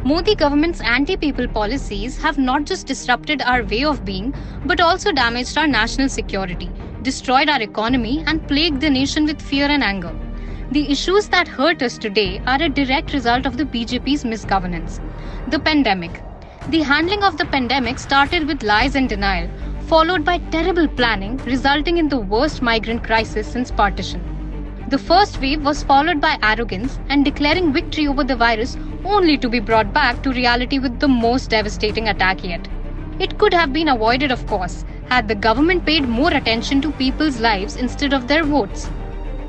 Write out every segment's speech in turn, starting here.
Modi government's anti-people policies have not just disrupted our way of being, but also damaged our national security, destroyed our economy, and plagued the nation with fear and anger. The issues that hurt us today are a direct result of the BJP's misgovernance. The pandemic. The handling of the pandemic started with lies and denial, followed by terrible planning, resulting in the worst migrant crisis since partition. The first wave was followed by arrogance and declaring victory over the virus, only to be brought back to reality with the most devastating attack yet. It could have been avoided, of course, had the government paid more attention to people's lives instead of their votes.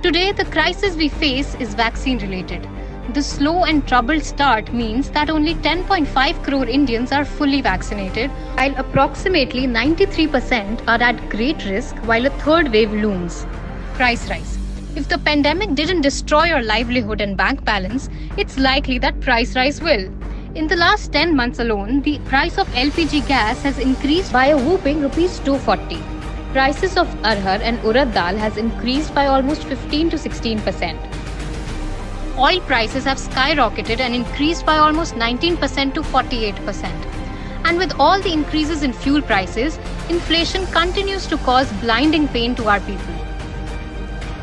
Today, the crisis we face is vaccine-related. The slow and troubled start means that only 10.5 crore Indians are fully vaccinated, while approximately 93% are at great risk while a third wave looms. Price rise. If the pandemic didn't destroy your livelihood and bank balance, it's likely that price rise will. In the last 10 months alone, the price of LPG gas has increased by a whopping Rs 240. Prices of arhar and urad dal has increased by almost 15 to 16%. Oil prices have skyrocketed and increased by almost 19% to 48%. And with all the increases in fuel prices, inflation continues to cause blinding pain to our people.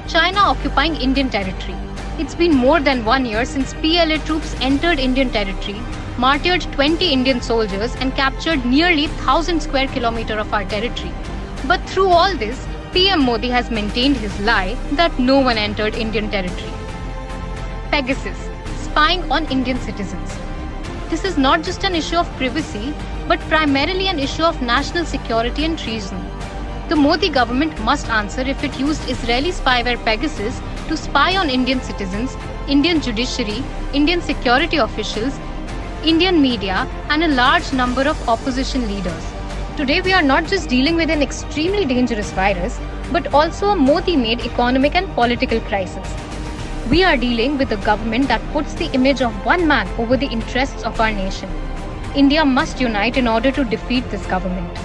China occupying Indian territory. It's been more than 1 year since PLA troops entered Indian territory, martyred 20 Indian soldiers and captured nearly 1,000 square kilometers of our territory. But through all this, PM Modi has maintained his lie that no one entered Indian territory. Pegasus, spying on Indian citizens. This is not just an issue of privacy, but primarily an issue of national security and treason. The Modi government must answer if it used Israeli spyware Pegasus to spy on Indian citizens, Indian judiciary, Indian security officials, Indian media, and a large number of opposition leaders. Today, we are not just dealing with an extremely dangerous virus, but also a Modi-made economic and political crisis. We are dealing with a government that puts the image of one man over the interests of our nation. India must unite in order to defeat this government.